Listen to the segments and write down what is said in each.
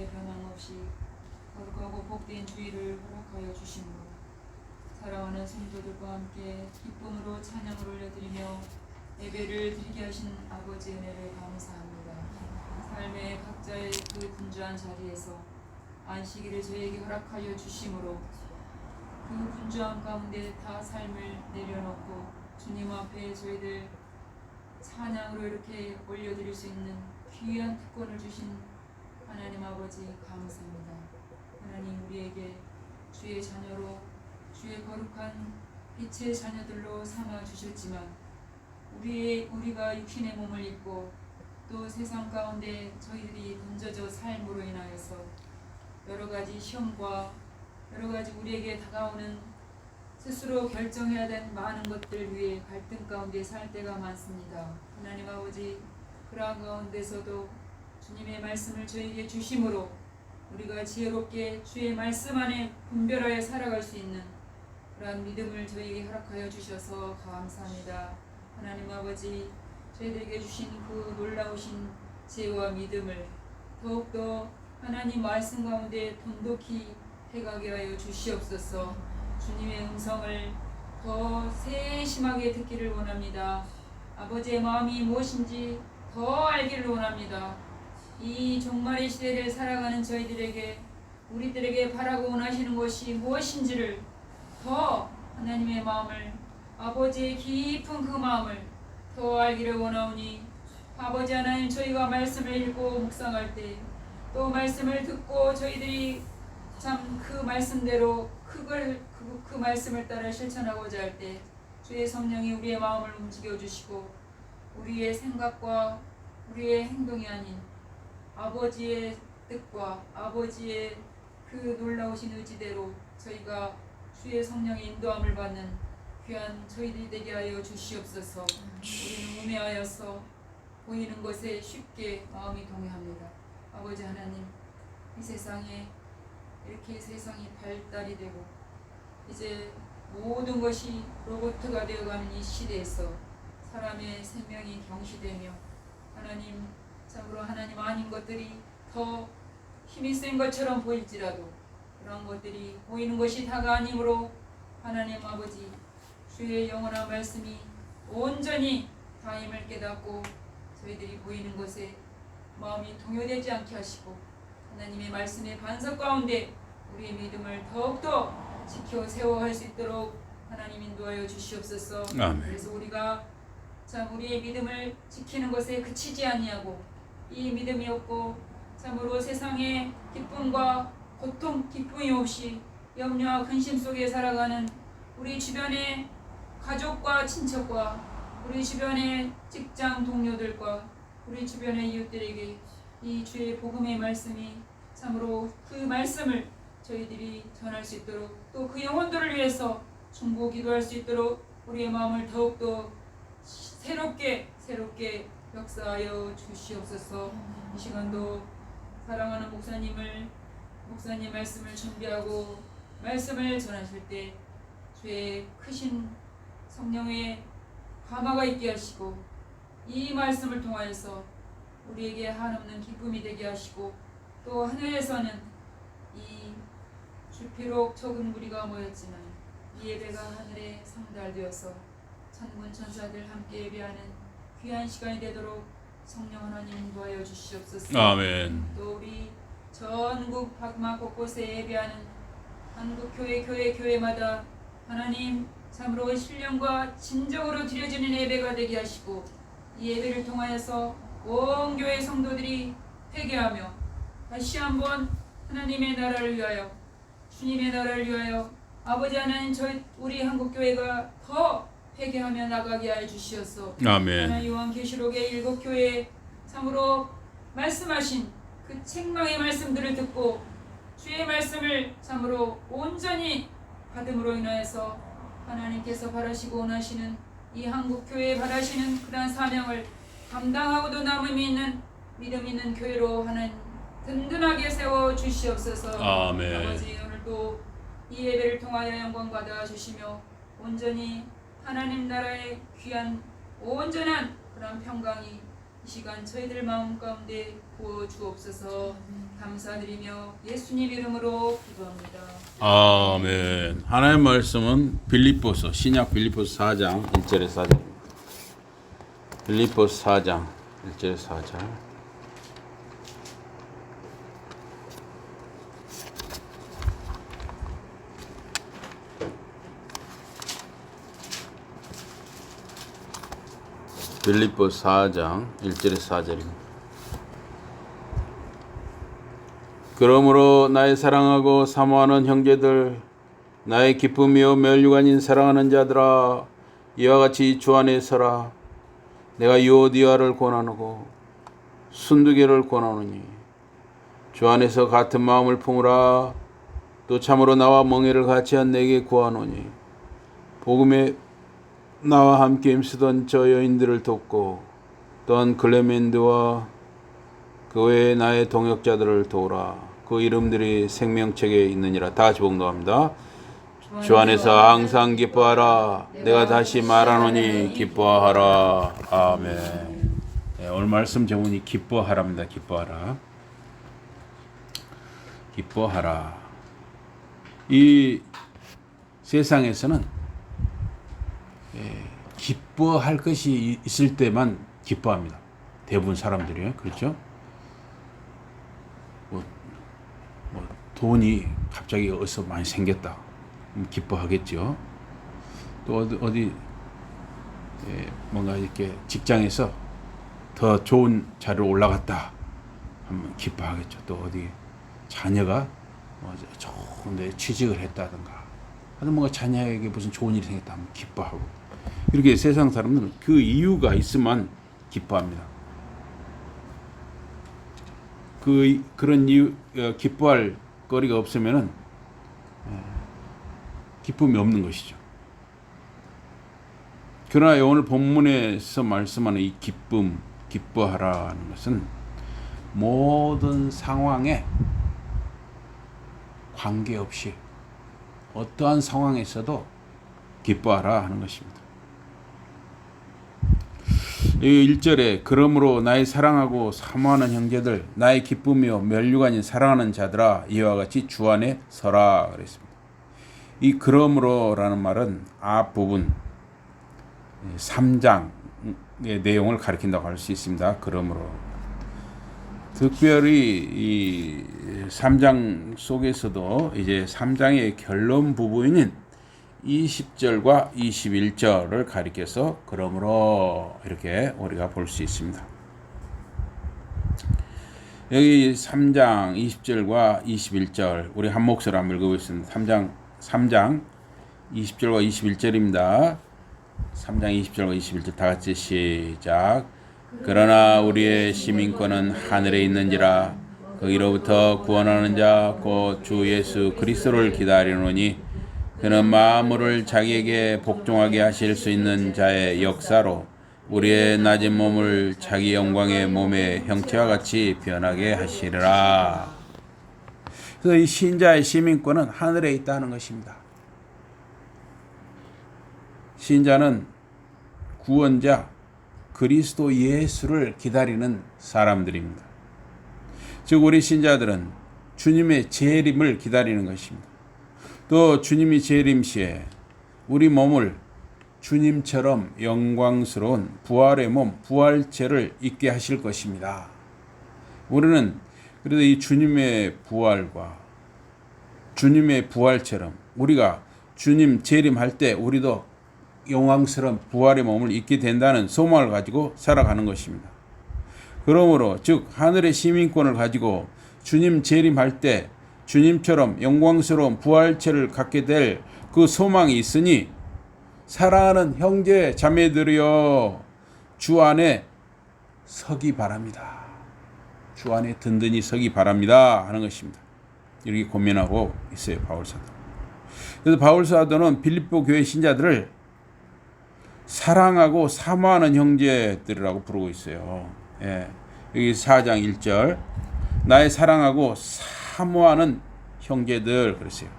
주의 변함없이 거룩하고 복된 주의를 허락하여 주시므로 사랑하는 성도들과 함께 기쁨으로 찬양을 올려드리며 예배를 드리게 하신 아버지의 은혜를 감사합니다. 삶의 각자의 그 분주한 자리에서 안식일을 저에게 허락하여 주심으로 그 분주한 가운데 다 삶을 내려놓고 주님 앞에 저희들 찬양으로 이렇게 올려드릴 수 있는 귀한 특권을 주신 하나님 아버지 감사합니다. 하나님 우리에게 주의 자녀로 주의 거룩한 빛의 자녀들로 삼아 주셨지만 우리가 육신의 몸을 입고 또 세상 가운데 저희들이 던져져 삶으로 인하여서 여러 가지 시험과 여러 가지 우리에게 다가오는 스스로 결정해야 될 많은 것들 위해 갈등 가운데 살 때가 많습니다. 하나님 아버지 그러한 가운데서도 주님의 말씀을 저에게 주심으로 우리가 지혜롭게 주의 말씀 안에 분별하여 살아갈 수 있는 그러한 믿음을 저에게 허락하여 주셔서 감사합니다. 하나님 아버지 저희들에게 주신 그 놀라우신 지혜와 믿음을 더욱더 하나님 말씀 가운데 돈독히 해가게 하여 주시옵소서. 주님의 음성을 더 세심하게 듣기를 원합니다. 아버지의 마음이 무엇인지 더 알기를 원합니다. 이 종말의 시대를 살아가는 저희들에게 우리들에게 바라고 원하시는 것이 무엇인지를 더 하나님의 마음을 아버지의 깊은 그 마음을 더 알기를 원하오니 아버지 하나님 저희가 말씀을 읽고 묵상할 때 또 말씀을 듣고 저희들이 참 그 말씀대로 그 말씀을 따라 실천하고자 할 때 주의 성령이 우리의 마음을 움직여 주시고 우리의 생각과 우리의 행동이 아닌 아버지의 뜻과 아버지의 그 놀라우신 의지대로 저희가 주의 성령의 인도함을 받는 귀한 저희들이 되게 하여 주시옵소서. 우리는 우매하여서 보이는 것에 쉽게 마음이 동요합니다. 아버지 하나님 이 세상에 이렇게 세상이 발달이 되고 이제 모든 것이 로봇가 되어가는 이 시대에서 사람의 생명이 경시되며 하나님 참으로 하나님 아닌 것들이 더 힘이 센 것처럼 보일지라도 그런 것들이 보이는 것이 다가 아니므로 하나님 아버지 주의 영원한 말씀이 온전히 다임을 깨닫고 저희들이 보이는 것에 마음이 동요되지 않게 하시고 하나님의 말씀의 반석 가운데 우리의 믿음을 더욱더 지켜 세워할 수 있도록 하나님 인도하여 주시옵소서. 아멘. 그래서 우리가 참 우리의 믿음을 지키는 것에 그치지 아니하고 이 믿음이 없고 참으로 세상의 기쁨과 고통 기쁨이 없이 염려와 근심 속에 살아가는 우리 주변의 가족과 친척과 우리 주변의 직장 동료들과 우리 주변의 이웃들에게 이 주의 복음의 말씀이 참으로 그 말씀을 저희들이 전할 수 있도록 또 그 영혼들을 위해서 중보 기도할 수 있도록 우리의 마음을 더욱더 새롭게 역사하여 주시옵소서. 이 시간도 사랑하는 목사님 말씀을 준비하고 말씀을 전하실 때 주의 크신 성령의 감화가 있게 하시고 이 말씀을 통하여서 우리에게 한없는 기쁨이 되게 하시고 또 하늘에서는 이 비록 적은 무리가 모였지만 이 예배가 하늘에 상달되어서 천군 천사들 함께 예배하는 귀한 시간이 되도록 성령 하나님 인도하여 주시옵소서. 아멘. 또 우리 전국 각막 곳곳에 예배하는 한국교회마다 하나님 참으로 신령과 진정으로 드려지는 예배가 되게 하시고 이 예배를 통하여서 온 교회 성도들이 회개하며 다시 한번 하나님의 나라를 위하여 주님의 나라를 위하여 아버지 하나님 우리 한국교회가 더 회개하며 나가게 하여 주시옵소서. 아멘. 하나님 요한계시록의 7교회에 참으로 말씀하신 그 책망의 말씀들을 듣고 주의 말씀을 참으로 온전히 받음으로 인하여서 하나님께서 바라시고 원하시는 이 한국교회에 바라시는 그러한 사명을 감당하고도 남음이 있는 믿음 있는 교회로 하는 든든하게 세워 주시옵소서. 아멘. 아버지 오늘도 이 예배를 통하여 영광 받아 주시며 온전히 하나님 나라의 귀한 온전한 그런 평강이 이 시간 저희들 마음 가운데 부어 주옵소서. 감사드리며 예수님 이름으로 기도합니다. 아멘. 하나님의 말씀은 빌립보서 신약 빌립보서 4장 1절에 4절입니다. 빌립보서 4장 1절에 4절. 빌립보서 4장 1절에 4절입니다. 그러므로 나의 사랑하고 사모하는 형제들, 나의 기쁨이요 멸류관인 사랑하는 자들아, 이와 같이 주 안에 서라. 내가 유오디아를 권하고 순두개를 권하노니 주 안에서 같은 마음을 품으라. 또 참으로 나와 멍에를 같이 한 내게 구하노니 복음에 나와 함께 힘쓰던 저 여인들을 돕고 또한 클레멘드와 그 외에 나의 동역자들을 도우라. 그 이름들이 생명책에 있느니라. 다 같이 봉독합니다. 주 안에서 항상 기뻐하라. 내가 다시 말하노니 기뻐하라. 아멘. 네, 오늘 말씀 제목이 기뻐하라입니다. 기뻐하라. 기뻐하라. 이 세상에서는 기뻐할 것이 있을 때만 기뻐합니다. 대부분 사람들이요. 그렇죠? 돈이 갑자기 어디서 많이 생겼다. 기뻐하겠죠. 또 어디 뭔가 이렇게 직장에서 더 좋은 자리로 올라갔다 하면 기뻐하겠죠. 또 어디 자녀가 좋은 데 취직을 했다든가 하여튼 뭔가 자녀에게 무슨 좋은 일이 생겼다 하면 기뻐하고, 이렇게 세상 사람들은 그 이유가 있으면 기뻐합니다. 그런 이유, 기뻐할 거리가 없으면은 기쁨이 없는 것이죠. 그러나 오늘 본문에서 말씀하는 이 기쁨, 기뻐하라는 것은 모든 상황에 관계없이 어떠한 상황에서도 기뻐하라 하는 것입니다. 1절에 그러므로 나의 사랑하고 사모하는 형제들, 나의 기쁨이요 멸류관인 사랑하는 자들아, 이와 같이 주 안에 서라 그랬습니다. 이 그러므로라는 말은 앞부분 3장의 내용을 가리킨다고 할 수 있습니다. 그러므로 특별히 이 3장 속에서도 이제 3장의 결론 부분인 20절과 21절을 가리켜서 그러므로 이렇게 우리가 볼 수 있습니다. 여기 3장 20절과 21절 우리 한 목소리로 한번 읽어보겠습니다. 3장 20절과 21절입니다. 3장 20절과 21절 다 같이 시작. 그러나 우리의 시민권은 하늘에 있는지라 거기로부터 구원하는 자 곧 주 예수 그리스도를 기다리노니 그는 만물을 자기에게 복종하게 하실 수 있는 자의 역사로 우리의 낮은 몸을 자기 영광의 몸의 형체와 같이 변하게 하시리라. 그래서 이 신자의 시민권은 하늘에 있다는 것입니다. 신자는 구원자 그리스도 예수를 기다리는 사람들입니다. 즉 우리 신자들은 주님의 재림을 기다리는 것입니다. 또 주님이 재림 시에 우리 몸을 주님처럼 영광스러운 부활의 몸, 부활체를 입게 하실 것입니다. 우리는 그래도 이 주님의 부활과 주님의 부활처럼 우리가 주님 재림할 때 우리도 영광스러운 부활의 몸을 입게 된다는 소망을 가지고 살아가는 것입니다. 그러므로 즉 하늘의 시민권을 가지고 주님 재림할 때 주님처럼 영광스러운 부활체를 갖게 될 그 소망이 있으니 사랑하는 형제 자매들이여 주 안에 서기 바랍니다. 주 안에 든든히 서기 바랍니다 하는 것입니다. 이렇게 고민하고 있어요, 바울사도. 그래서 바울사도는 빌립보 교회 신자들을 사랑하고 사모하는 형제들이라고 부르고 있어요. 예. 여기 4장 1절 나의 사랑하고 사모하는 형제들 그랬어요.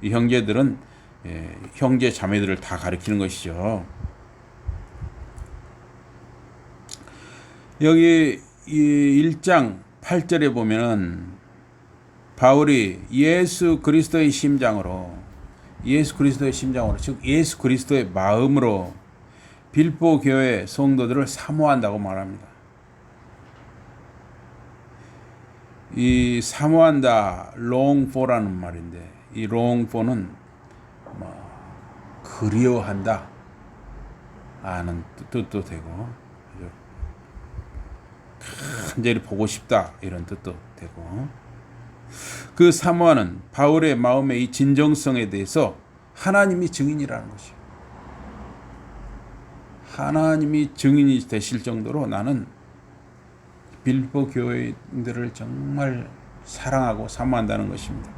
이 형제들은 형제 자매들을 다 가리키는 것이죠. 여기 이 1장 8절에 보면은 바울이 예수 그리스도의 심장으로 즉 예수 그리스도의 마음으로 빌보 교회 성도들을 사모한다고 말합니다. 이 사모한다 long for라는 말인데 이 long for는 그리워한다 하는 뜻도 되고 간절히 보고 싶다 이런 뜻도 되고 그 사모하는 바울의 마음의 이 진정성에 대해서 하나님이 증인이라는 것이에요. 하나님이 증인이 되실 정도로 나는 빌보 교회인들을 정말 사랑하고 사모한다는 것입니다.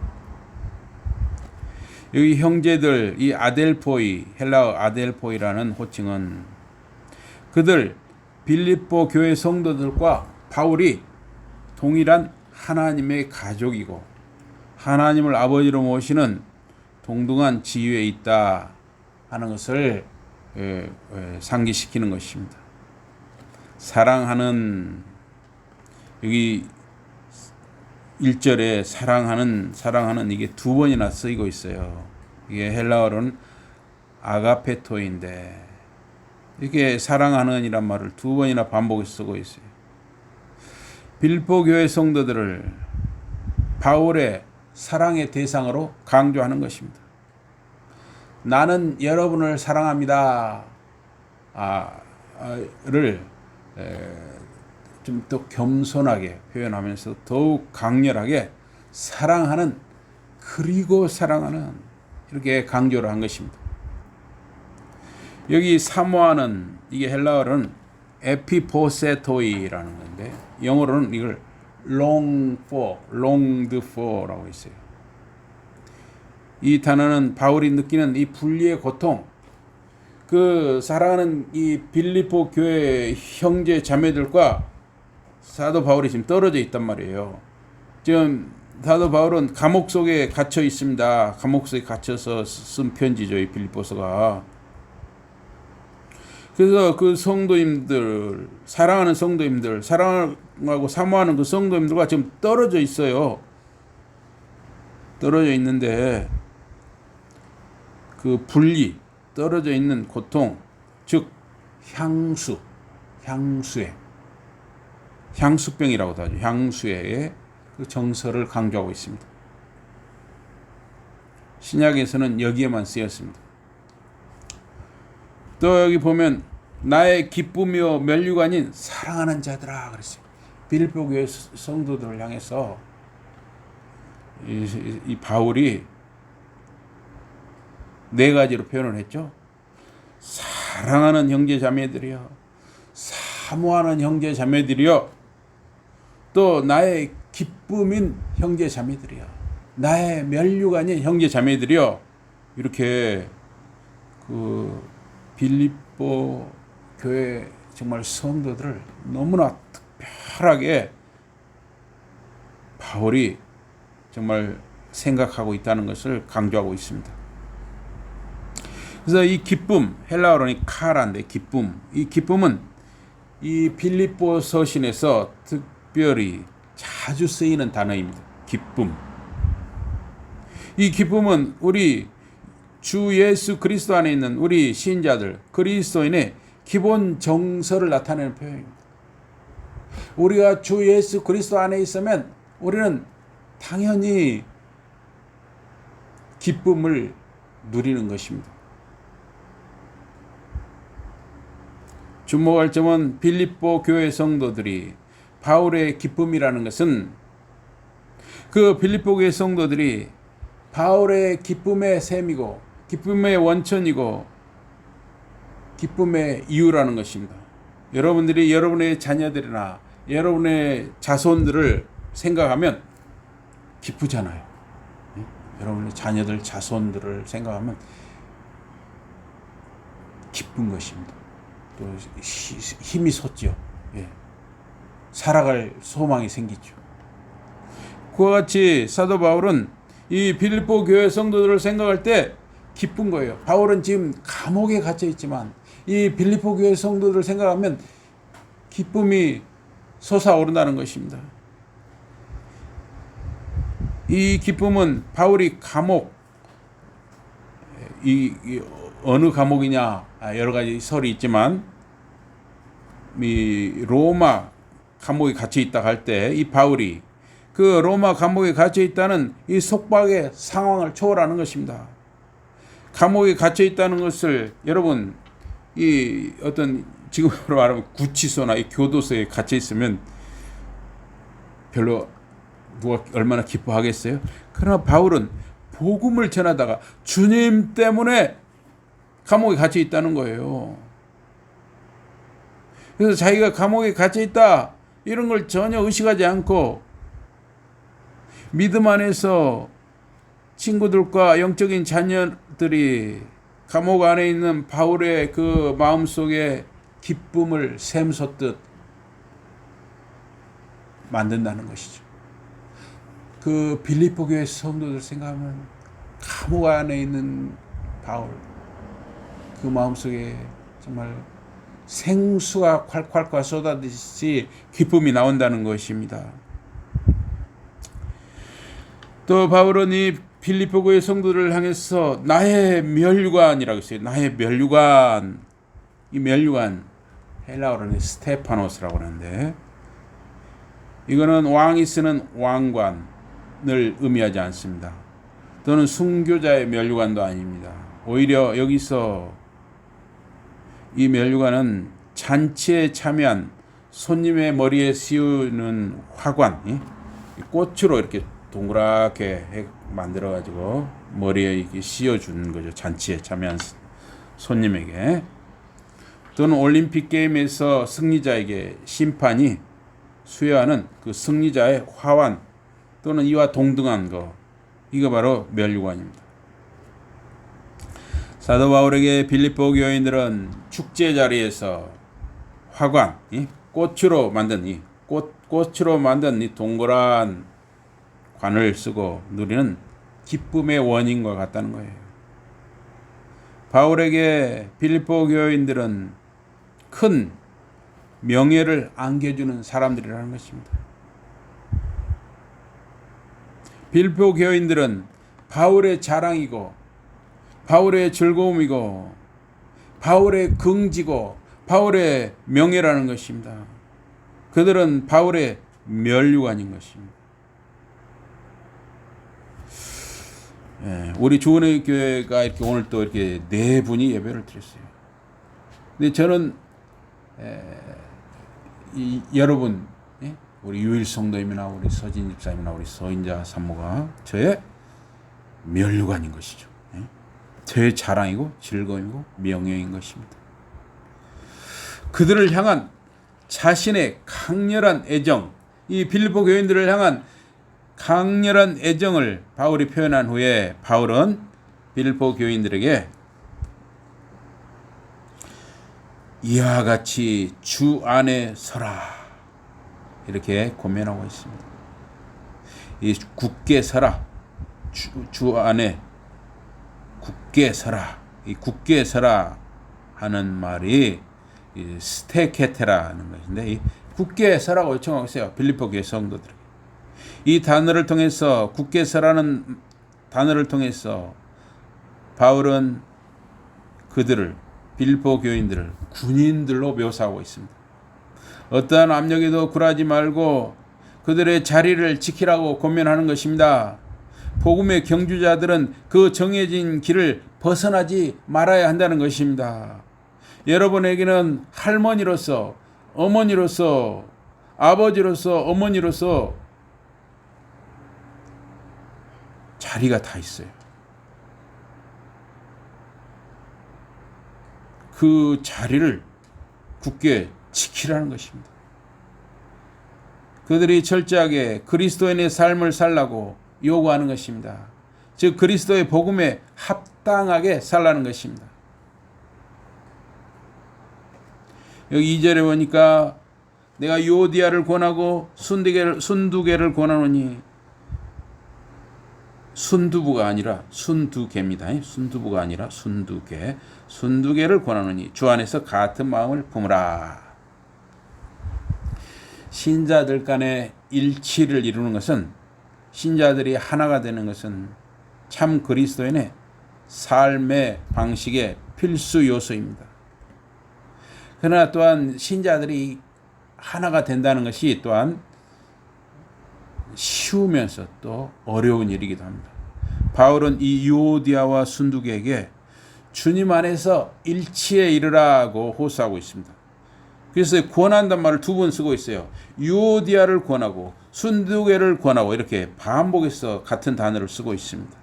여기 형제들 이 아델포이 헬라어 아델포이라는 호칭은 그들 빌립보 교회 성도들과 바울이 동일한 하나님의 가족이고 하나님을 아버지로 모시는 동등한 지위에 있다 하는 것을 상기시키는 것입니다. 사랑하는 여기 1절에 사랑하는 이게 두 번이나 쓰이고 있어요. 이게 헬라어로는 아가페토인데 이게 사랑하는 이란 말을 두 번이나 반복해서 쓰고 있어요. 빌보 교회 성도들을 바울의 사랑의 대상으로 강조하는 것입니다. 나는 여러분을 사랑합니다. 를 좀 더 겸손하게 표현하면서 더욱 강렬하게 사랑하는 그리고 사랑하는 이렇게 강조를 한 것입니다. 여기 사모하는 이게 헬라어로는 에피포세토이라는 건데 영어로는 이걸 longed for라고 있어요. 이 단어는 바울이 느끼는 이 분리의 고통, 그 사랑하는 이 빌립보 교회 형제 자매들과 사도 바울이 지금 떨어져 있단 말이에요. 지금 사도 바울은 감옥 속에 갇혀 있습니다. 감옥 속에 갇혀서 쓴 편지죠, 이 빌립보서가. 그래서 그 성도님들, 사랑하는 성도님들, 사랑하고 사모하는 그 성도님들과 지금 떨어져 있어요. 떨어져 있는데 그 분리, 떨어져 있는 고통, 즉 향수병이라고도 하죠. 향수의 그 정서를 강조하고 있습니다. 신약에서는 여기에만 쓰였습니다. 또 여기 보면 나의 기쁨이요 면류관인 사랑하는 자들아 그랬어요. 빌립보 교회 성도들을 향해서 이 바울이 네 가지로 표현을 했죠. 사랑하는 형제 자매들이여, 사모하는 형제 자매들이여, 또 나의 기쁨인 형제 자매들이여, 나의 면류관인 형제 자매들이여, 이렇게 그 빌립보 교회 정말 성도들을 너무나 특별하게 바울이 정말 생각하고 있다는 것을 강조하고 있습니다. 그래서 이 기쁨, 헬라어로는 카라인데 기쁨, 이 기쁨은 이 빌립보 서신에서 특별히 자주 쓰이는 단어입니다. 기쁨. 이 기쁨은 우리 주 예수 그리스도 안에 있는 우리 신자들, 그리스도인의 기본 정서를 나타내는 표현입니다. 우리가 주 예수 그리스도 안에 있으면 우리는 당연히 기쁨을 누리는 것입니다. 주목할 점은 빌립보 교회 성도들이 바울의 기쁨이라는 것은 그 빌립보 교회 성도들이 바울의 기쁨의 셈이고 기쁨의 원천이고 기쁨의 이유라는 것입니다. 여러분들이 여러분의 자녀들이나 여러분의 자손들을 생각하면 기쁘잖아요. 여러분의 자녀들, 자손들을 생각하면 기쁜 것입니다. 또 힘이 솟죠. 예. 살아갈 소망이 생기죠. 그와 같이 사도 바울은 이 빌립보 교회 성도들을 생각할 때 기쁜 거예요. 바울은 지금 감옥에 갇혀 있지만 이 빌립보 교회 성도들을 생각하면 기쁨이 솟아오른다는 것입니다. 이 기쁨은 바울이 감옥, 이 어느 감옥이냐 여러 가지 설이 있지만 이 로마 감옥에 갇혀 있다 할 때 이 바울이 그 로마 감옥에 갇혀 있다는 이 속박의 상황을 초월하는 것입니다. 감옥에 갇혀 있다는 것을 여러분 이 어떤 지금으로 말하면 구치소나 이 교도소에 갇혀 있으면 별로 누가 얼마나 기뻐하겠어요? 그러나 바울은 복음을 전하다가 주님 때문에 감옥에 갇혀 있다는 거예요. 그래서 자기가 감옥에 갇혀 있다 이런 걸 전혀 의식하지 않고 믿음 안에서 친구들과 영적인 자녀들이 감옥 안에 있는 바울의 그 마음속에 기쁨을 샘솟듯 만든다는 것이죠. 그 빌립보 교회 성도들 생각하면 감옥 안에 있는 바울 그 마음속에 정말 생수가 콸콸콸 쏟아지듯이 기쁨이 나온다는 것입니다. 또 바울은 이 빌립보 교회 성도들을 향해서 나의 면류관이라고 했어요. 나의 면류관. 이 면류관 헬라어로는 스테파노스라고 하는데 이거는 왕이 쓰는 왕관을 의미하지 않습니다. 또는 순교자의 면류관도 아닙니다. 오히려 여기서 이 면류관은 잔치에 참여한 손님의 머리에 씌우는 화관, 꽃으로 이렇게 동그랗게 만들어 가지고 머리에 이렇게 씌워 주는 거죠. 잔치에 참여한 손님에게. 또는 올림픽 게임에서 승리자에게 심판이 수여하는 그 승리자의 화환 또는 이와 동등한 거, 이거 바로 면류관입니다. 사도 바울에게 빌립보 교인들은 축제 자리에서 화관, 꽃으로 만든 꽃으로 만든 이 동그란 관을 쓰고 누리는 기쁨의 원인과 같다는 거예요. 바울에게 빌립보 교인들은 큰 명예를 안겨주는 사람들이라는 것입니다. 빌립보 교인들은 바울의 자랑이고 바울의 즐거움이고 바울의 긍지고 바울의 명예라는 것입니다. 그들은 바울의 면류관인 것입니다. 우리 주은혜 교회가 이렇게 오늘 또 이렇게 네 분이 예배를 드렸어요. 근데 저는 여러분, 우리 유일 성도님이나 우리 서진 집사님이나 우리 서인자 산모가 저의 면류관인 것이죠. 저의 자랑이고 즐거움이고 명예인 것입니다. 그들을 향한 자신의 강렬한 애정, 이 빌립보 교인들을 향한 강렬한 애정을 바울이 표현한 후에 바울은 빌립보 교인들에게 이와 같이 주 안에 서라 이렇게 권면하고 있습니다. 이 굳게 서라, 주 안에 굳게 서라. 이 굳게 서라 하는 말이 스테케테라는 것인데 이 굳게 서라고 요청하고 있어요. 빌립보 교회 성도들에게. 이 단어를 통해서 굳게 서라는 단어를 통해서 바울은 그들을 빌립보 교인들을 군인들로 묘사하고 있습니다. 어떠한 압력에도 굴하지 말고 그들의 자리를 지키라고 권면하는 것입니다. 복음의 경주자들은 그 정해진 길을 벗어나지 말아야 한다는 것입니다. 여러분에게는 할머니로서, 어머니로서, 아버지로서, 어머니로서 자리가 다 있어요. 그 자리를 굳게 지키라는 것입니다. 그들이 철저하게 그리스도인의 삶을 살라고 요구하는 것입니다. 즉 그리스도의 복음에 합당하게 살라는 것입니다. 여기 2절에 보니까 내가 요디아를 권하고 순두개를 권하노니 순두부가 아니라 순두개입니다. 순두부가 아니라 순두개를 권하노니 주 안에서 같은 마음을 품으라. 신자들 간의 일치를 이루는 것은, 신자들이 하나가 되는 것은 참 그리스도인의 삶의 방식의 필수 요소입니다. 그러나 또한 신자들이 하나가 된다는 것이 또한 쉬우면서 또 어려운 일이기도 합니다. 바울은 이 유오디아와 순두계에게 주님 안에서 일치에 이르라고 호소하고 있습니다. 그래서 권한단 말을 두 번 쓰고 있어요. 유오디아를 권하고 순두계를 권하고 이렇게 반복해서 같은 단어를 쓰고 있습니다.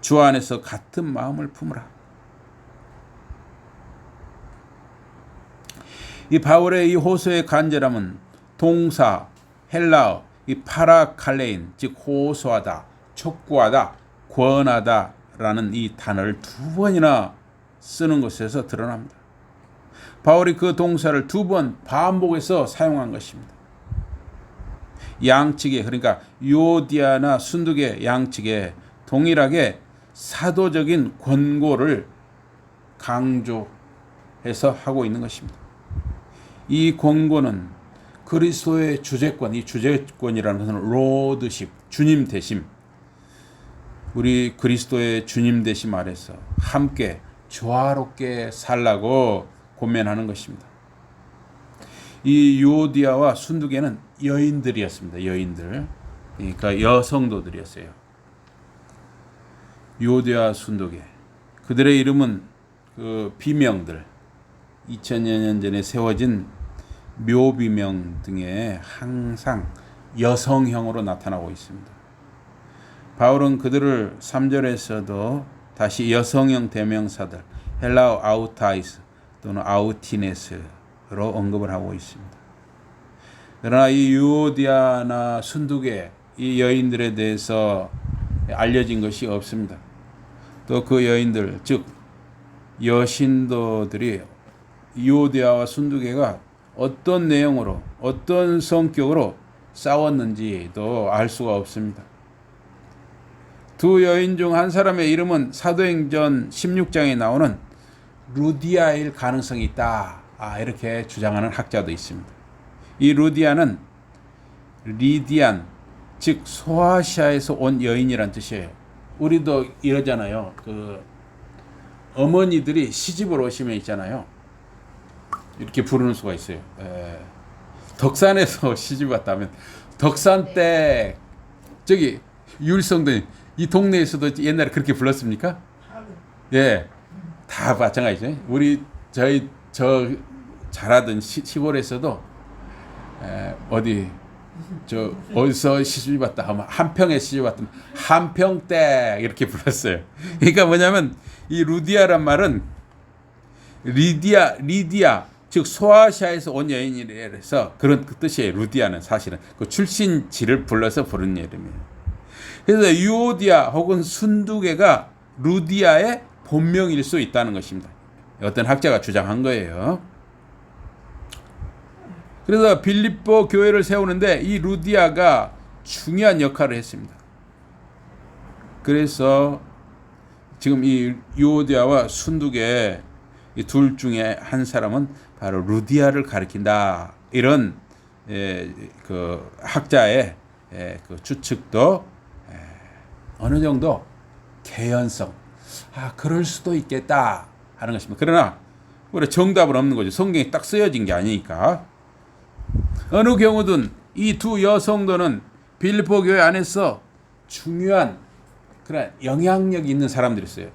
주 안에서 같은 마음을 품으라. 이 바울의 이 호소의 간절함은 동사 헬라어 이 파라칼레인, 즉 호소하다, 촉구하다, 권하다라는 이 단어를 두 번이나 쓰는 것에서 드러납니다. 바울이 그 동사를 두 번 반복해서 사용한 것입니다. 양측에, 그러니까 유오디아나 순두계 양측에 동일하게 사도적인 권고를 강조해서 하고 있는 것입니다. 이 권고는 그리스도의 주재권, 이 주재권이라는 것은 로드십, 주님 되심, 우리 그리스도의 주님 되심 아래서 함께 조화롭게 살라고 권면하는 것입니다. 이 유오디아와 순두계는 여인들이었습니다. 여인들, 그러니까 여성도들이었어요. 유오디아 순두계, 그들의 이름은 그 비명들, 2000여 년 전에 세워진 묘비명 등에 항상 여성형으로 나타나고 있습니다. 바울은 그들을 3절에서도 다시 여성형 대명사들, 헬라어 아우타이스 또는 아우티네스로 언급을 하고 있습니다. 그러나 이 유오디아나 순두계 이 여인들에 대해서 알려진 것이 없습니다. 또 그 여인들, 즉 여신도들이 유오디아와 순두계가 어떤 내용으로, 어떤 성격으로 싸웠는지도 알 수가 없습니다. 두 여인 중 한 사람의 이름은 사도행전 16장에 나오는 루디아일 가능성이 있다, 이렇게 주장하는 학자도 있습니다. 이 루디아는 리디안, 즉 소아시아에서 온 여인이란 뜻이에요. 우리도 이러잖아요. 그 어머니들이 시집을 오시면 있잖아요, 이렇게 부르는 수가 있어요. 덕산에서 시집 왔다면 덕산 때 저기 율성도 이 동네에서도 옛날에 그렇게 불렀습니까? 예, 다 마찬가지죠. 우리 저 자라던 시골에서도 어디 저 어디서 시집 왔다 하면 한평에 시집 왔다면 한평댁 이렇게 불렀어요. 그러니까 뭐냐면 이 루디아란 말은 리디아 즉 소아시아에서 온 여인이라서 그런 그 뜻이에요. 루디아는 사실은 그 출신지를 불러서 부른 이름이에요. 그래서 유오디아 혹은 순두계가 루디아의 본명일 수 있다는 것입니다. 어떤 학자가 주장한 거예요. 그래서 빌립보 교회를 세우는데 이 루디아가 중요한 역할을 했습니다. 그래서 지금 이 유오디아와 순두계 이 둘 중에 한 사람은 바로 루디아를 가리킨다, 이런 그 학자의 그 추측도 어느 정도 개연성, 그럴 수도 있겠다 하는 것입니다. 그러나 우리 정답은 없는 거죠. 성경에 딱 쓰여진 게 아니니까. 어느 경우든 이 두 여성도는 빌립보 교회 안에서 중요한 그런 영향력이 있는 사람들이었어요.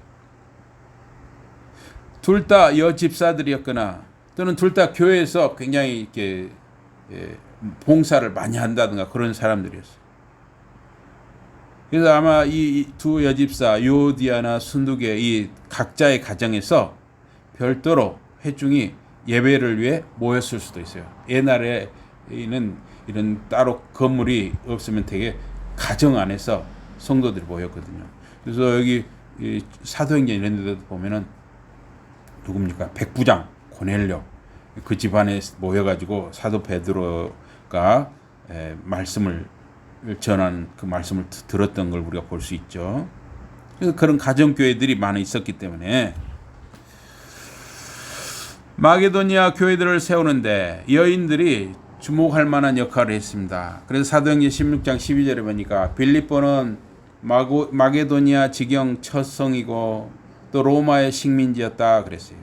둘 다 여집사들이었거나 또는 둘 다 교회에서 굉장히 이렇게 봉사를 많이 한다든가 그런 사람들이었어요. 그래서 아마 이 두 여집사 유오디아나 순두계 이 각자의 가정에서 별도로 회중이 예배를 위해 모였을 수도 있어요. 옛날에는 이런 따로 건물이 없으면 되게 가정 안에서 성도들이 모였거든요. 그래서 여기 사도행전 이런 데도 보면은 누굽니까? 백부장 고넬료, 그 집안에 모여가지고 사도 베드로가 말씀을 전하는 그 말씀을 들었던 걸 우리가 볼 수 있죠. 그래서 그런 가정교회들이 많이 있었기 때문에 마게도니아 교회들을 세우는데 여인들이 주목할 만한 역할을 했습니다. 그래서 사도행전 16장 12절에 보니까 빌립보는 마게도니아 지경 첫 성이고 또 로마의 식민지였다 그랬어요.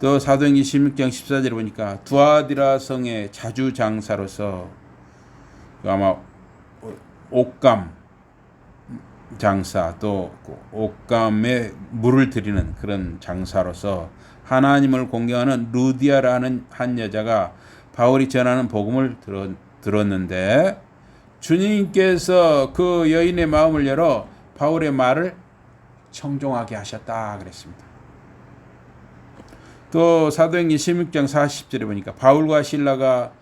또 사도행전 16장 14절에 보니까 두아디라 성의 자주장사로서 아마 옥감 장사 또 옥감에 물을 드리는 그런 장사로서 하나님을 공경하는 루디아라는 한 여자가 바울이 전하는 복음을 들었는데 주님께서 그 여인의 마음을 열어 바울의 말을 청종하게 하셨다 그랬습니다. 또 사도행전 16장 40절에 보니까 바울과 실라가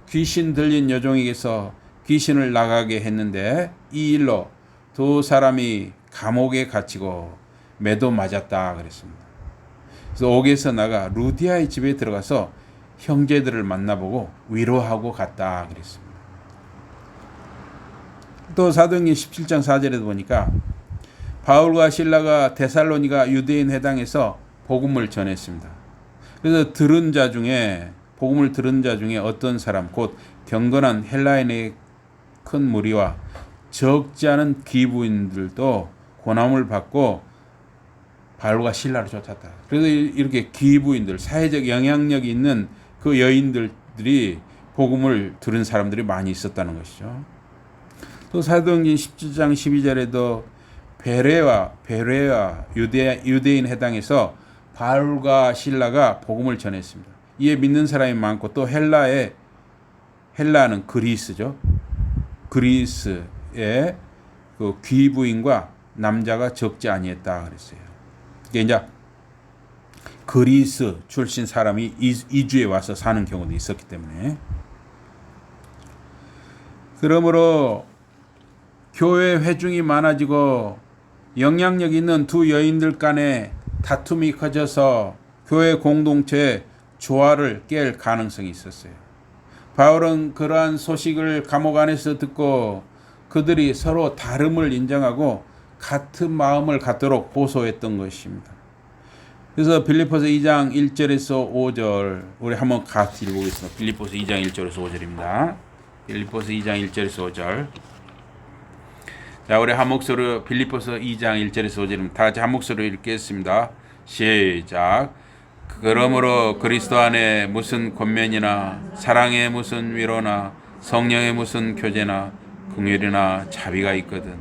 귀신 들린 여종에게서 귀신을 나가게 했는데 이 일로 두 사람이 감옥에 갇히고 매도 맞았다 그랬습니다. 그래서 옥에서 나가 루디아의 집에 들어가서 형제들을 만나보고 위로하고 갔다 그랬습니다. 또 사도행전 17장 4절에도 보니까 바울과 실라가 데살로니가 유대인 회당에서 복음을 전했습니다. 그래서 복음을 들은 자 중에 어떤 사람 곧 경건한 헬라인의 큰 무리와 적지 않은 기부인들도 고난을 받고 바울과 실라를 쫓았다. 그래서 이렇게 기부인들, 사회적 영향력이 있는 그 여인들이 복음을 들은 사람들이 많이 있었다는 것이죠. 또 사도행전 17장 12절에도 베레와 유대인 회당에서 바울과 실라가 복음을 전했습니다. 이에 믿는 사람이 많고 또 헬라는 그리스죠. 그리스의 그 귀부인과 남자가 적지 아니했다 그랬어요. 이제 그리스 출신 사람이 이주에 와서 사는 경우도 있었기 때문에 그러므로 교회 회중이 많아지고 영향력 있는 두 여인들 간에 다툼이 커져서 교회 공동체의 조화를 깰 가능성이 있었어요. 바울은 그러한 소식을 감옥 안에서 듣고 그들이 서로 다름을 인정하고 같은 마음을 갖도록 호소했던 것입니다. 그래서 빌립보서 2장 1절에서 5절 우리 한번 같이 읽어보겠습니다. 빌립보서 2장 1절에서 5절입니다. 빌립보서 2장 1절에서 5절. 자, 우리 한 목소리로 빌립보서 2장 1절에서 5절입니다. 다 같이 한 목소리로 읽겠습니다. 시작. 그러므로 그리스도 안에 무슨 권면이나 사랑의 무슨 위로나 성령의 무슨 교제나 긍휼이나 자비가 있거든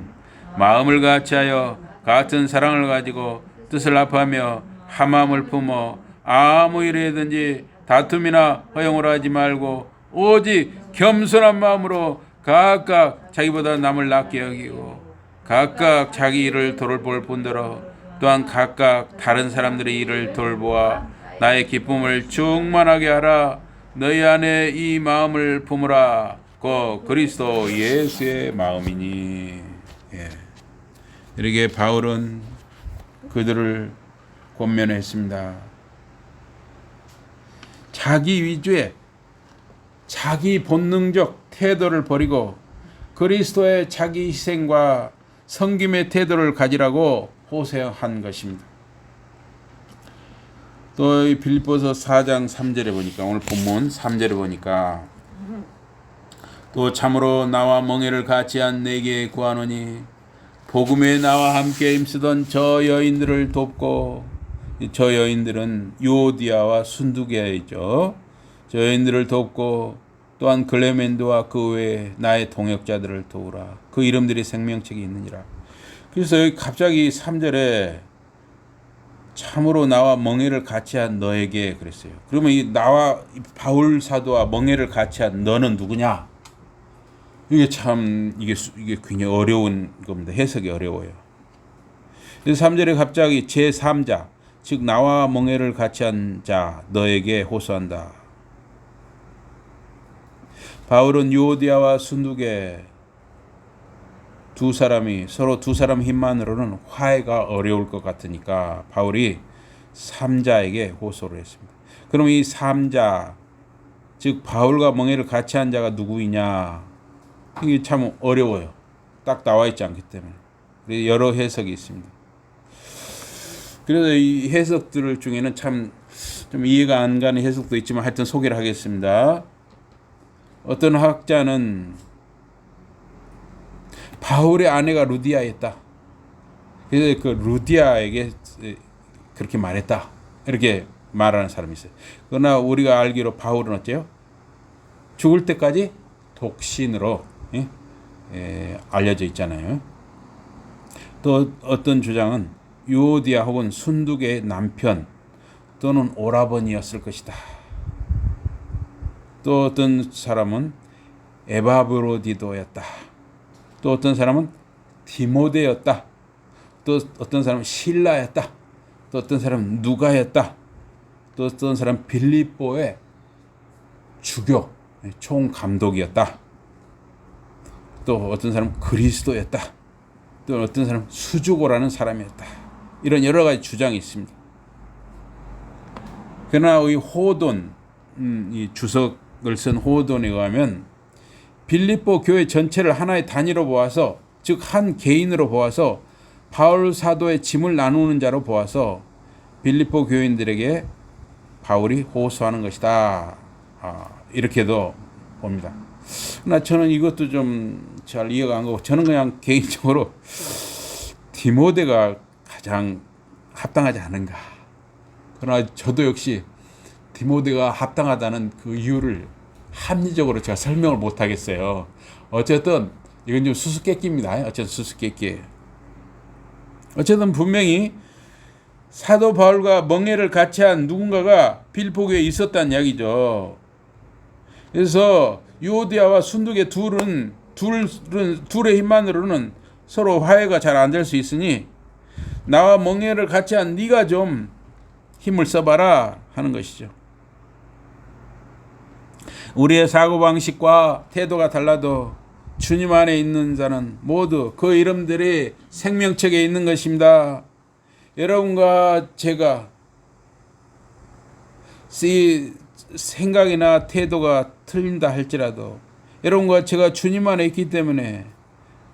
마음을 같이하여 같은 사랑을 가지고 뜻을 합하며 한 마음을 품어 아무 일이든지 다툼이나 허용을 하지 말고 오직 겸손한 마음으로 각각 자기보다 남을 낫게 여기고 각각 자기 일을 돌볼 뿐더러 또한 각각 다른 사람들의 일을 돌보아 나의 기쁨을 충만하게 하라. 너희 안에 이 마음을 품으라. 그 그리스도 예수의 마음이니. 예. 이렇게 바울은 그들을 권면했습니다. 자기 위주의 자기 본능적 태도를 버리고 그리스도의 자기 희생과 섬김의 태도를 가지라고 호소한 것입니다. 또 이 빌립보서 4장 3절에 보니까 오늘 본문 3절에 보니까 또 참으로 나와 멍에를 같이한 내게 구하노니 복음에 나와 함께 힘쓰던 저 여인들을 돕고 저 여인들은 유오디아와 순두계이죠. 저 여인들을 돕고 또한 글레멘도와 그 외에 나의 동역자들을 도우라. 그 이름들이 생명책이 있느니라. 그래서 여기 갑자기 3절에 참으로 나와 멍에를 같이한 너에게 그랬어요. 그러면 이 나와 바울 사도와 멍에를 같이한 너는 누구냐? 이게 참 이게 굉장히 어려운 겁니다. 해석이 어려워요. 그래서 3절에 갑자기 제3자 즉 나와 멍에를 같이한 자 너에게 호소한다. 바울은 유오디아와 순두계 두 사람이 서로 두 사람 힘만으로는 화해가 어려울 것 같으니까 바울이 3자에게 호소를 했습니다. 그럼 이 3자 즉 바울과 멍에를 같이 한 자가 누구이냐 이게 참 어려워요. 딱 나와 있지 않기 때문에 여러 해석이 있습니다. 그래서 이 해석들 중에는 참 좀 이해가 안 가는 해석도 있지만 하여튼 소개를 하겠습니다. 어떤 학자는 바울의 아내가 루디아였다. 그래서 그 루디아에게 그렇게 말했다. 이렇게 말하는 사람이 있어요. 그러나 우리가 알기로 바울은 어째요? 죽을 때까지 독신으로 알려져 있잖아요. 또 어떤 주장은 유오디아 혹은 순두계의 남편 또는 오라버니였을 것이다. 또 어떤 사람은 에바브로디도였다. 또 어떤 사람은 디모데였다. 또 어떤 사람은 실라였다. 또 어떤 사람은 누가였다. 또 어떤 사람은 빌립보의 주교, 총감독이었다. 또 어떤 사람은 그리스도였다. 또 어떤 사람은 수주고라는 사람이었다. 이런 여러 가지 주장이 있습니다. 그러나 이 호돈, 이 주석을 쓴 호돈에 의하면 빌립보 교회 전체를 하나의 단위로 보아서, 즉 한 개인으로 보아서 바울 사도의 짐을 나누는 자로 보아서 빌립보 교인들에게 바울이 호소하는 것이다. 이렇게도 봅니다. 그러나 저는 이것도 좀 잘 이해가 안 가고, 저는 그냥 개인적으로 디모데가 가장 합당하지 않은가. 그러나 저도 역시 디모데가 합당하다는 그 이유를 합리적으로 제가 설명을 못 하겠어요. 어쨌든 이건 좀 수수께끼입니다. 어쨌든 수수께끼예요. 어쨌든 분명히 사도 바울과 멍에를 같이 한 누군가가 빌립보교에 있었다는 이야기죠. 그래서 유오디아와 순두계 둘의 힘만으로는 서로 화해가 잘 안 될 수 있으니 나와 멍에를 같이 한 네가 좀 힘을 써봐라 하는 것이죠. 우리의 사고방식과 태도가 달라도 주님 안에 있는 자는 모두 그 이름들이 생명책에 있는 것입니다. 여러분과 제가 생각이나 태도가 틀린다 할지라도 여러분과 제가 주님 안에 있기 때문에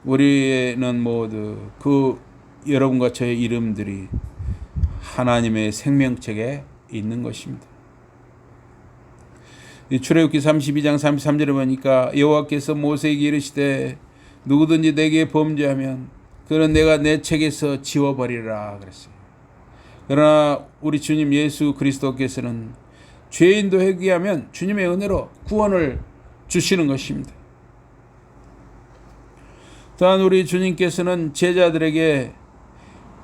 우리는 모두 그 여러분과 저의 이름들이 하나님의 생명책에 있는 것입니다. 출애굽기 32장 33절에 보니까 여호와께서 모세에게 이르시되 누구든지 내게 범죄하면 그는 내가 내 책에서 지워버리라 그랬어요. 그러나 우리 주님 예수 그리스도께서는 죄인도 회개하면 주님의 은혜로 구원을 주시는 것입니다. 또한 우리 주님께서는 제자들에게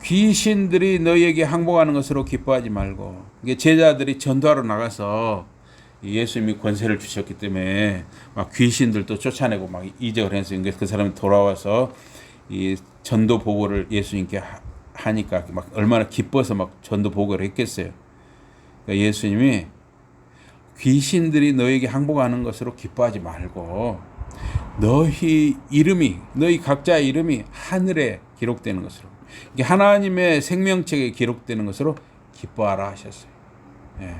귀신들이 너희에게 항복하는 것으로 기뻐하지 말고, 이게 제자들이 전도하러 나가서 예수님이 권세를 주셨기 때문에 막 귀신들도 쫓아내고 막 이적을 해서 그 사람이 돌아와서 이 전도 보고를 예수님께 하니까 막 얼마나 기뻐서 막 전도 보고를 했겠어요. 그러니까 예수님이 귀신들이 너에게 항복하는 것으로 기뻐하지 말고 너희 각자의 이름이 하늘에 기록되는 것으로, 하나님의 생명책에 기록되는 것으로 기뻐하라 하셨어요. 예.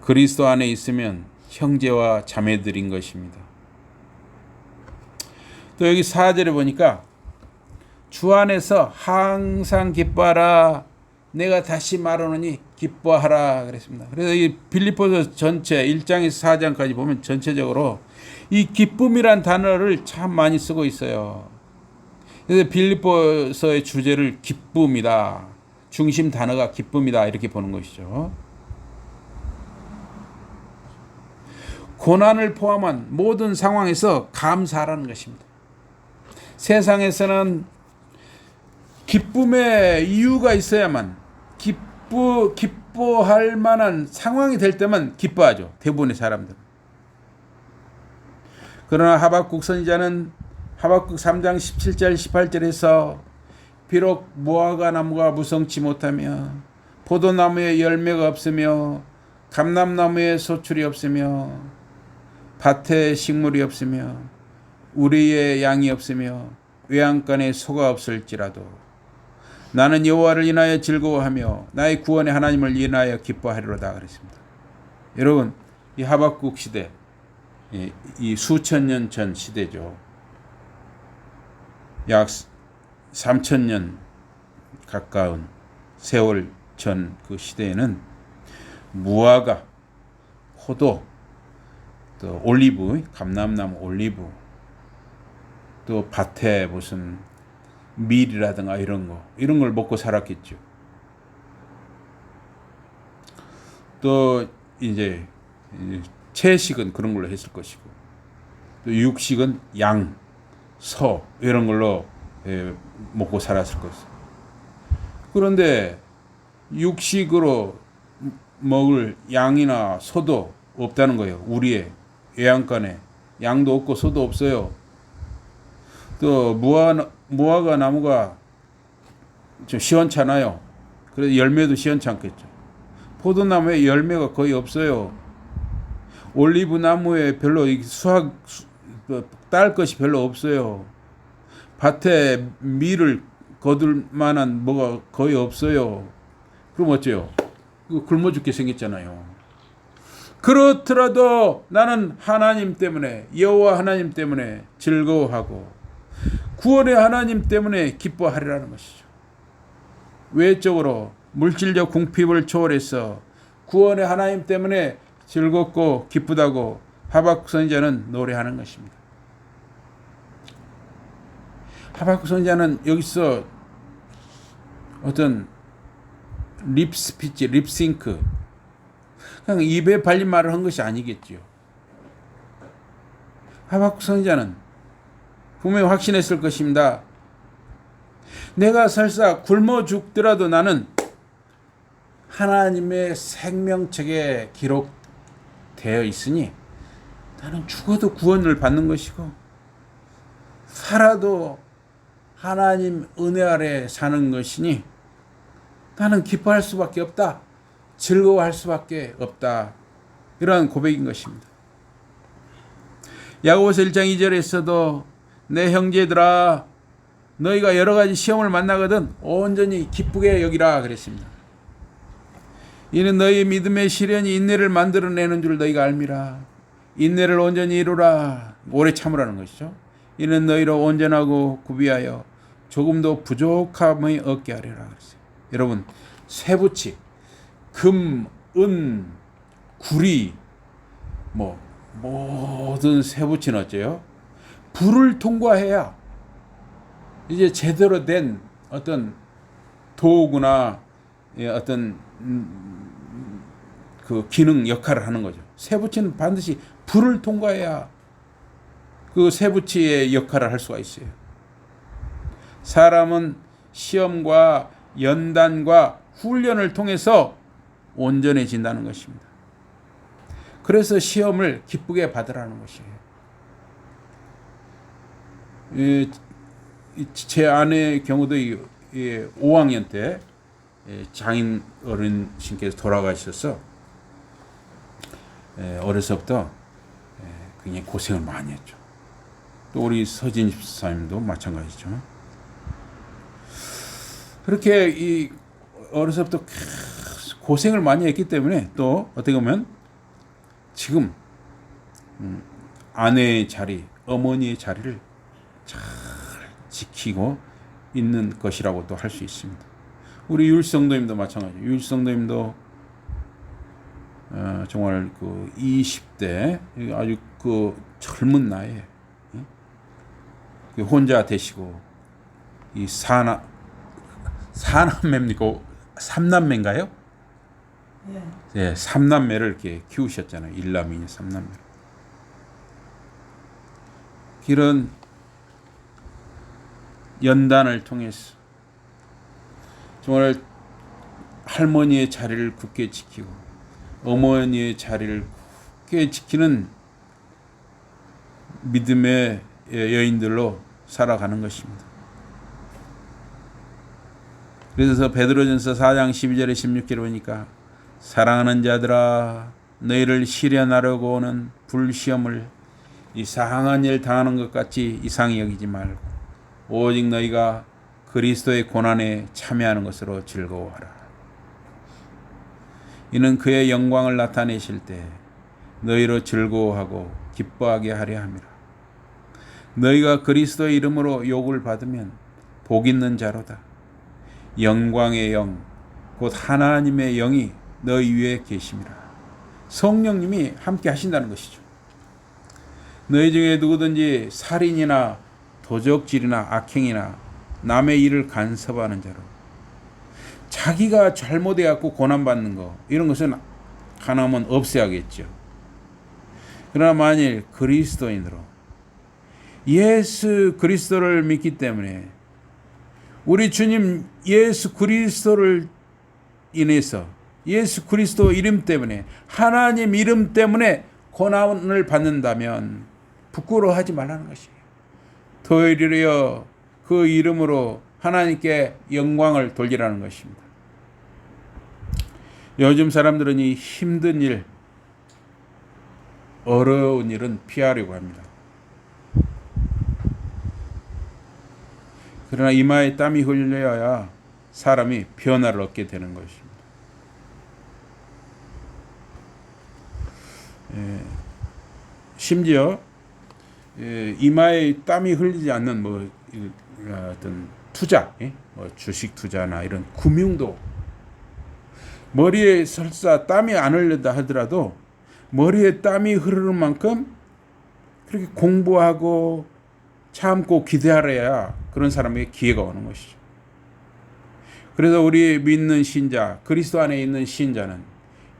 그리스도 안에 있으면 형제와 자매들인 것입니다. 또 여기 4절에 보니까 주 안에서 항상 기뻐하라, 내가 다시 말하노니 기뻐하라 그랬습니다. 그래서 이 빌립보서 전체 1장에서 4장까지 보면 전체적으로 이 기쁨이란 단어를 참 많이 쓰고 있어요. 그래서 빌립보서의 주제를 기쁨이다, 중심 단어가 기쁨이다 이렇게 보는 것이죠. 고난을 포함한 모든 상황에서 감사하라는 것입니다. 세상에서는 기쁨의 이유가 있어야만, 기뻐할 만한 상황이 될 때만 기뻐하죠. 대부분의 사람들은. 그러나 하박국 선지자는 하박국 3장 17절 18절에서 비록 무화과 나무가 무성치 못하며 포도나무에 열매가 없으며 감람나무에 소출이 없으며 밭에 식물이 없으며 우리의 양이 없으며 외양간에 소가 없을지라도 나는 여호와를 인하여 즐거워하며 나의 구원의 하나님을 인하여 기뻐하리로다 그랬습니다. 여러분, 이 하박국 시대, 이 수천 년 전 시대죠. 약 3,000년 가까운 세월 전 그 시대에는 무화과, 포도, 또 올리브, 감람나무 올리브, 또 밭에 무슨 밀이라든가 이런 걸 먹고 살았겠죠. 또 이제 채식은 그런 걸로 했을 것이고, 또 육식은 양, 소 이런 걸로 먹고 살았을 것이고. 그런데 육식으로 먹을 양이나 소도 없다는 거예요. 우리의 애양간에 양도 없고 소도 없어요. 또 무화과 나무가 좀 시원찮아요. 그래서 열매도 시원찮겠죠. 포도나무에 열매가 거의 없어요. 올리브 나무에 별로 딸 것이 별로 없어요. 밭에 밀을 거둘 만한 뭐가 거의 없어요. 그럼 어째요? 굶어 죽게 생겼잖아요. 그렇더라도 나는 하나님 때문에, 여호와 하나님 때문에 즐거워하고 구원의 하나님 때문에 기뻐하리라는 것이죠. 외적으로 물질적 궁핍을 초월해서 구원의 하나님 때문에 즐겁고 기쁘다고 하박국 선지자는 노래하는 것입니다. 하박국 선지자는 여기서 어떤 립스피치, 립싱크, 그냥 입에 발린 말을 한 것이 아니겠죠. 하박국 선지자는 분명히 확신했을 것입니다. 내가 설사 굶어 죽더라도 나는 하나님의 생명책에 기록되어 있으니 나는 죽어도 구원을 받는 것이고 살아도 하나님 은혜 아래 사는 것이니 나는 기뻐할 수밖에 없다. 즐거워할 수밖에 없다. 이러한 고백인 것입니다. 야고보서 1장 2절에서도 내 형제들아 너희가 여러 가지 시험을 만나거든 온전히 기쁘게 여기라 그랬습니다. 이는 너희의 믿음의 시련이 인내를 만들어내는 줄 너희가 알미라. 인내를 온전히 이루라. 오래 참으라는 것이죠. 이는 너희로 온전하고 구비하여 조금도 부족함이 없게 하리라 그랬어요. 여러분, 쇠붙이, 금, 은, 구리, 모든 쇠붙이는 어째요? 불을 통과해야 이제 제대로 된 어떤 도구나 어떤 그 기능 역할을 하는 거죠. 쇠붙이는 반드시 불을 통과해야 그 쇠붙이의 역할을 할 수가 있어요. 사람은 시험과 연단과 훈련을 통해서 온전해진다는 것입니다. 그래서 시험을 기쁘게 받으라는 것이에요. 제 아내의 경우도 5학년 때 장인 어른신께서 돌아가셔서 어려서부터 굉장히 고생을 많이 했죠. 또 우리 서진 집사님도 마찬가지죠. 그렇게 어려서부터 고생을 많이 했기 때문에 또 어떻게 보면 지금 아내의 자리, 어머니의 자리를 잘 지키고 있는 것이라고 또 할 수 있습니다. 우리 율성도님도 마찬가지예요. 율성도님도 정말 그 20대 아주 그 젊은 나이에 혼자 되시고 이 사남매입니까? 삼남매인가요? 네, 삼남매를 이렇게 키우셨잖아요. 일남이냐 삼남매. 이런 연단을 통해서 정말 할머니의 자리를 굳게 지키고 어머니의 자리를 굳게 지키는 믿음의 여인들로 살아가는 것입니다. 그래서 베드로전서 4장 12절에 16절에 보니까 사랑하는 자들아 너희를 시련하려고 오는 불시험을 이 상한 일 당하는 것 같이 이상히 여기지 말고 오직 너희가 그리스도의 고난에 참여하는 것으로 즐거워하라. 이는 그의 영광을 나타내실 때 너희로 즐거워하고 기뻐하게 하려 함이라. 너희가 그리스도의 이름으로 욕을 받으면 복 있는 자로다. 영광의 영, 곧 하나님의 영이 너희 위에 계심이라. 성령님이 함께 하신다는 것이죠. 너희 중에 누구든지 살인이나 도적질이나 악행이나 남의 일을 간섭하는 자로 자기가 잘못해갖고 고난받는 거 이런 것은 하나면 없애야겠죠. 그러나 만일 그리스도인으로 예수 그리스도를 믿기 때문에 우리 주님 예수 그리스도를 인해서 예수 그리스도 이름 때문에 하나님 이름 때문에 고난을 받는다면 부끄러워하지 말라는 것이에요. 도리어 그 이름으로 하나님께 영광을 돌리라는 것입니다. 요즘 사람들은 이 힘든 일, 어려운 일은 피하려고 합니다. 그러나 이마에 땀이 흘려야 사람이 변화를 얻게 되는 것입니다. 심지어 이마에 땀이 흘리지 않는 어떤 투자, 주식 투자나 이런 금융도 머리에 설사 땀이 안 흘린다 하더라도 머리에 땀이 흐르는 만큼 그렇게 공부하고 참고 기다려야 그런 사람에게 기회가 오는 것이죠. 그래서 우리 믿는 신자, 그리스도 안에 있는 신자는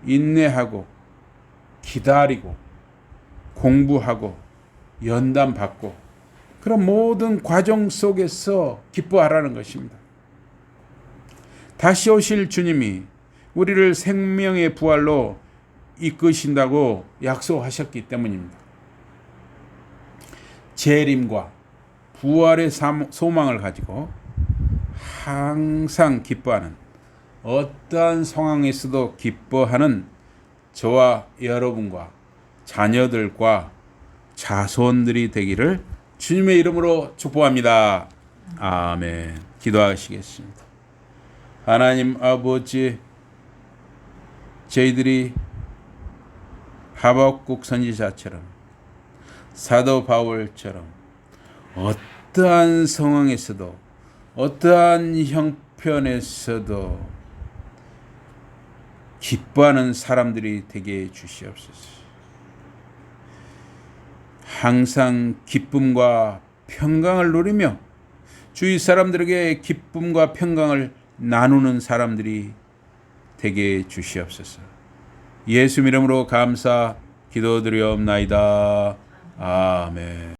인내하고 기다리고 공부하고 연단받고 그런 모든 과정 속에서 기뻐하라는 것입니다. 다시 오실 주님이 우리를 생명의 부활로 이끄신다고 약속하셨기 때문입니다. 재림과 부활의 소망을 가지고 항상 기뻐하는, 어떠한 상황에서도 기뻐하는 저와 여러분과 자녀들과 자손들이 되기를 주님의 이름으로 축복합니다. 아멘. 기도하시겠습니다. 하나님 아버지, 저희들이 하박국 선지자처럼 사도 바울처럼 어떠한 상황에서도 어떠한 형편에서도 기뻐하는 사람들이 되게 해 주시옵소서. 항상 기쁨과 평강을 누리며 주위 사람들에게 기쁨과 평강을 나누는 사람들이 되게 해 주시옵소서. 예수 이름으로 감사 기도드리옵나이다. 아멘.